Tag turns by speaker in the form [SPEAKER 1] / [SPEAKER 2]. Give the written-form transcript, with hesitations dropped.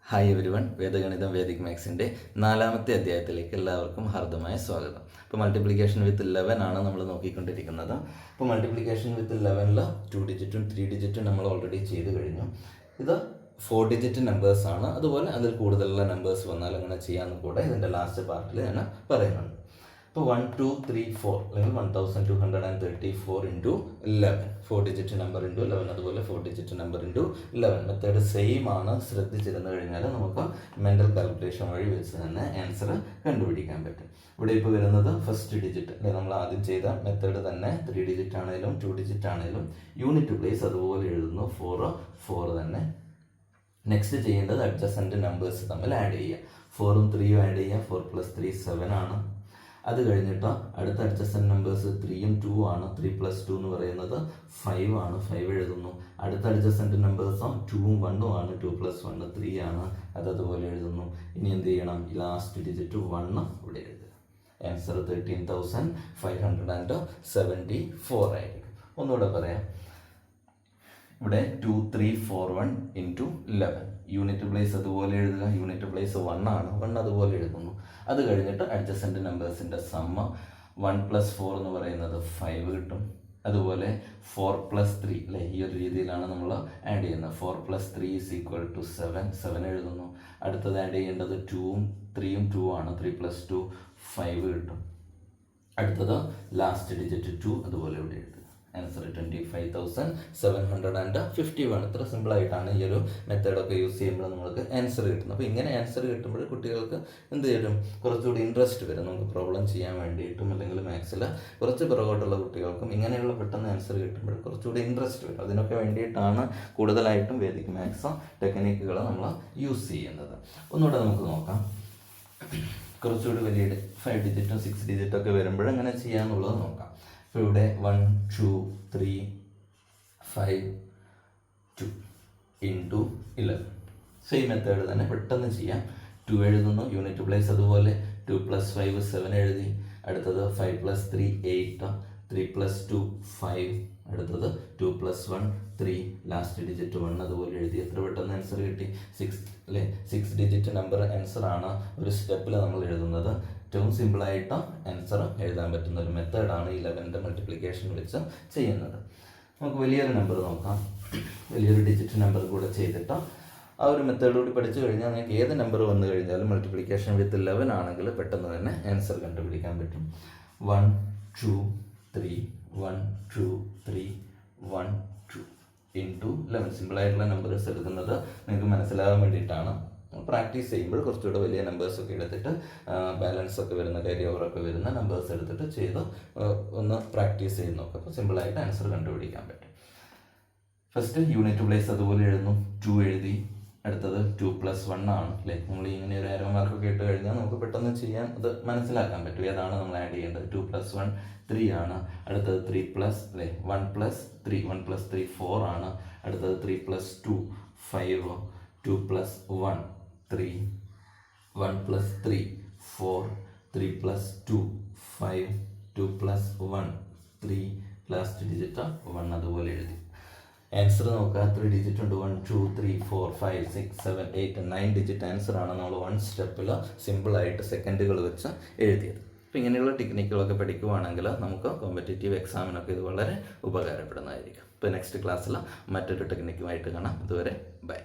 [SPEAKER 1] Hi everyone, വേദഗണിതം Vedic മാത്സിൻ്റെ 4ാമത്തെ അധ്യായത്തിലേക്ക് എല്ലാവർക്കും ഹാർദമായ സ്വാഗതം. ഇപ്പോൾ മൾട്ടിപ്ലിക്കേഷൻ വിത്ത് 11 ആണ് നമ്മൾ നോക്കിക്കൊണ്ടിരിക്കുന്നത്. ഇപ്പോൾ മൾട്ടിപ്ലിക്കേഷൻ വിത്ത് 11ൽ 2 ഡിജിറ്റും 3 ഡിജിറ്റും നമ്മൾ ഓൾറെഡി ചെയ്ത് കഴിഞ്ഞു. ഇത് 4 ഡിജിറ്റ് നമ്പേഴ്സാണ്. അതുപോലെ അതിൽ കൂടുതലുള്ള നമ്പേഴ്സ് വന്നാൽ അങ്ങനെ ചെയ്യാമെന്ന് കൂടെ ഇതിൻ്റെ ലാസ്റ്റ് പാർട്ടിൽ ഞാൻ പറയുന്നുണ്ട്. ഇപ്പോൾ 1 2 3 4 അല്ലെങ്കിൽ 1234 ഇൻറ്റു 11 4 ഡിജിറ്റ് നമ്പർ ഇൻറ്റു 11, അതുപോലെ 4 digit number into 11 method same ആണ്. ശ്രദ്ധിച്ചിരുന്നു കഴിഞ്ഞാൽ നമുക്ക് മെൻ്റൽ കാൽക്കുലേഷൻ വഴി വെച്ച് തന്നെ ആൻസർ കണ്ടുപിടിക്കാൻ പറ്റും. ഇവിടെ ഇപ്പോൾ വരുന്നത് ഫസ്റ്റ് ഡിജിറ്റ് അല്ലെങ്കിൽ നമ്മൾ ആദ്യം ചെയ്ത മെത്തേഡ് തന്നെ 3 ഡിജിറ്റ് ആണെങ്കിലും 2 ഡിജിറ്റ് ആണെങ്കിലും യൂണിറ്റ് പ്ലേസ് അതുപോലെ എഴുതുന്നു. 4 തന്നെ. നെക്സ്റ്റ് ചെയ്യേണ്ടത് അഡ്ജസൻറ്റ് നമ്പേഴ്സ് തമ്മിൽ ആഡ് ചെയ്യുക. 4ഉം 3ഉം ആഡ് ചെയ്യുക. 4 + 3 7 ആണ്. അത് കഴിഞ്ഞിട്ട് അടുത്ത അഡ്ജസൻറ്റ് നമ്പേഴ്സ് 3ഉം 2 ആണ്. 3 + 2 എന്ന് പറയുന്നത് 5 ആണ്. 5 എഴുതുന്നു. അടുത്ത അഡ്ജസൻറ്റ് നമ്പേഴ്സ് 2ഉം 1ഉം ആണ്. 2 + 1 3 ആണ്. അതുപോലെ എഴുതുന്നു. ഇനി എന്ത് ചെയ്യണം? ലാസ്റ്റ് ഡിജിറ്റ് 1 ഇവിടെ എഴുതുക. ആൻസർ 13,574 ആയിരിക്കും. ഒന്നുകൂടെ പറയാം. ഇവിടെ 2 3 4 1 ഇൻറ്റു 11 യൂണിറ്റ് പ്ലേസ് അതുപോലെ എഴുതുക. യൂണിറ്റ് പ്ലേസ് 1 ആണ്. 1 അതുപോലെ എഴുതുന്നു. അത് കഴിഞ്ഞിട്ട് അഡ്ജസൻറ്റ് നമ്പേഴ്സിൻ്റെ സമ്മ 1 + 4 എന്ന് പറയുന്നത് 5 കിട്ടും. അതുപോലെ 4 + 3 അല്ലേ, ഈ ഒരു രീതിയിലാണ് നമ്മൾ ആഡ് ചെയ്യുന്നത്. 4 + 3 = 7 എഴുതുന്നു. അടുത്തത് ആഡ് ചെയ്യേണ്ടത് 2ഉം 3ഉം 2 ആണ്. 3 + 2 5 കിട്ടും. അടുത്തത് ലാസ്റ്റ് ഡിജിറ്റ് 2 അതുപോലെ ഇവിടെ എഴുതുക. ആൻസർ 25,751. ഇത്ര സിമ്പിളായിട്ടാണ് ഈ ഒരു മെത്തേഡൊക്കെ യൂസ് ചെയ്യുമ്പോൾ നമുക്ക് ആൻസർ കിട്ടുന്നത്. അപ്പോൾ ഇങ്ങനെ ആൻസർ കിട്ടുമ്പോൾ കുട്ടികൾക്ക് എന്ത് ചെയ്യും? കുറച്ചുകൂടി ഇൻട്രസ്റ്റ് വരും നമുക്ക് പ്രോബ്ലം ചെയ്യാൻ വേണ്ടിയിട്ടും. അല്ലെങ്കിൽ മാത്സിൽ കുറച്ച് പിറകോട്ടുള്ള കുട്ടികൾക്കും ഇങ്ങനെയുള്ള പെട്ടെന്ന് ആൻസർ കിട്ടുമ്പോൾ കുറച്ചുകൂടി ഇൻട്രസ്റ്റ് വരും. അതിനൊക്കെ വേണ്ടിയിട്ടാണ് കൂടുതലായിട്ടും വേദിക് മാത്സ് ടെക്നിക്കുകൾ നമ്മൾ യൂസ് ചെയ്യുന്നത്. ഒന്നുകൂടെ നമുക്ക് നോക്കാം. കുറച്ചുകൂടി വലിയ 5 ഡിജിറ്റും 6 ഡിജിറ്റൊക്കെ വരുമ്പോൾ എങ്ങനെ ചെയ്യാമെന്നുള്ളത് നോക്കാം. ഇപ്പോൾ ഇവിടെ 1 2 3 5 2 ഇൻറ്റു 11 സെയിം മെത്തേഡ് തന്നെ പെട്ടെന്ന് ചെയ്യാം. 2 എഴുതുന്നു. യൂണിറ്റ് പ്ലേസ് അതുപോലെ 2 + 5 7 എഴുതി. അടുത്തത് 5 + 3 8 3 + 2 5. അടുത്തത് 2 + 1 3 ലാസ്റ്റ് ഡിജിറ്റ് 1 അതുപോലെ എഴുതി. എത്ര പെട്ടെന്ന് ആൻസർ കിട്ടി? 6 അല്ലേ. 6 ഡിജിറ്റ് നമ്പർ ആൻസർ ആണ് ഒരു സ്റ്റെപ്പിൽ നമ്മൾ എഴുതുന്നത്. ഏറ്റവും സിമ്പിളായിട്ട് ആൻസർ എഴുതാൻ പറ്റുന്ന ഒരു മെത്തേഡാണ് 11ൻ്റെ മൾട്ടിപ്ലിക്കേഷൻ വെച്ച് ചെയ്യുന്നത്. നമുക്ക് വലിയൊരു നമ്പർ നോക്കാം. വലിയൊരു ഡിജിറ്റ് നമ്പർ കൂടെ ചെയ്തിട്ട് ആ ഒരു മെത്തേഡ് കൂടി പഠിച്ചു കഴിഞ്ഞാൽ നിങ്ങൾക്ക് ഏത് നമ്പർ വന്നു കഴിഞ്ഞാലും മൾട്ടിപ്ലിക്കേഷൻ വിത്ത് 11 ആണെങ്കിൽ പെട്ടെന്ന് തന്നെ ആൻസർ കണ്ടുപിടിക്കാൻ പറ്റും. 1 2 3 1 2 3 1 2 ഇൻറ്റു 11 സിമ്പിളായിട്ടുള്ള നമ്പേഴ്സ് എടുക്കുന്നത് നിങ്ങൾക്ക് മനസ്സിലാകാൻ വേണ്ടിയിട്ടാണ്. പ്രാക്ടീസ് ചെയ്യുമ്പോൾ കുറച്ചുകൂടെ വലിയ നമ്പേഴ്സൊക്കെ എടുത്തിട്ട് ബാലൻസ് ഒക്കെ വരുന്ന ക്യാരി ഓവറൊക്കെ വരുന്ന നമ്പേഴ്സ് എടുത്തിട്ട് ചെയ്ത് ഒന്ന് പ്രാക്ടീസ് ചെയ്ത് നോക്കുക. അപ്പോൾ സിമ്പിളായിട്ട് ആൻസർ കണ്ടുപിടിക്കാൻ പറ്റും. ഫസ്റ്റ് യൂണിറ്റ് പ്ലേസ് അതുപോലെ എഴുതുന്നു. 2 എഴുതി. അടുത്തത് 2 + 1 ആണ് അല്ലേ. നമ്മൾ ഇങ്ങനെ ഒരു ആരോ മാർക്കൊക്കെ ഇട്ട് കഴിഞ്ഞാൽ നമുക്ക് പെട്ടെന്ന് ചെയ്യാൻ അത് മനസ്സിലാക്കാൻ പറ്റും ഏതാണ് നമ്മൾ ആഡ് ചെയ്യേണ്ടത്. 2 + 1 3 ആണ്. അടുത്തത് 3 + അല്ലേ 1 + 3 1 + 3 4 ആണ്. അടുത്തത് 3 + 2 5 2 + 1 3 1 + 3 4 3 + 2 5 2 + 1 3 ലാസ്റ്റ് ഡിജിറ്റ് 1 അതുപോലെ എഴുതി. ആൻസർ നോക്കുക. 3 ഡിജിറ്റ് ഉണ്ട്. 1 2 3 4 5 6 7 8 9 ഡിജിറ്റ് ആൻസർ ആണ് നമ്മൾ 1 സ്റ്റെപ്പിൽ സിമ്പിളായിട്ട് സെക്കൻഡുകൾ വെച്ച് എഴുതിയത്. അപ്പോൾ ഇങ്ങനെയുള്ള ടെക്നിക്കുകളൊക്കെ പഠിക്കുവാണെങ്കിൽ നമുക്ക് കോമ്പറ്റേറ്റീവ് എക്സാമിനൊക്കെ ഇത് വളരെ ഉപകാരപ്പെടുന്നതായിരിക്കും. ഇപ്പോൾ നെക്സ്റ്റ് ക്ലാസ്സിൽ മറ്റൊരു ടെക്നിക്കുമായിട്ട് കാണാം. അതുവരെ ബൈ.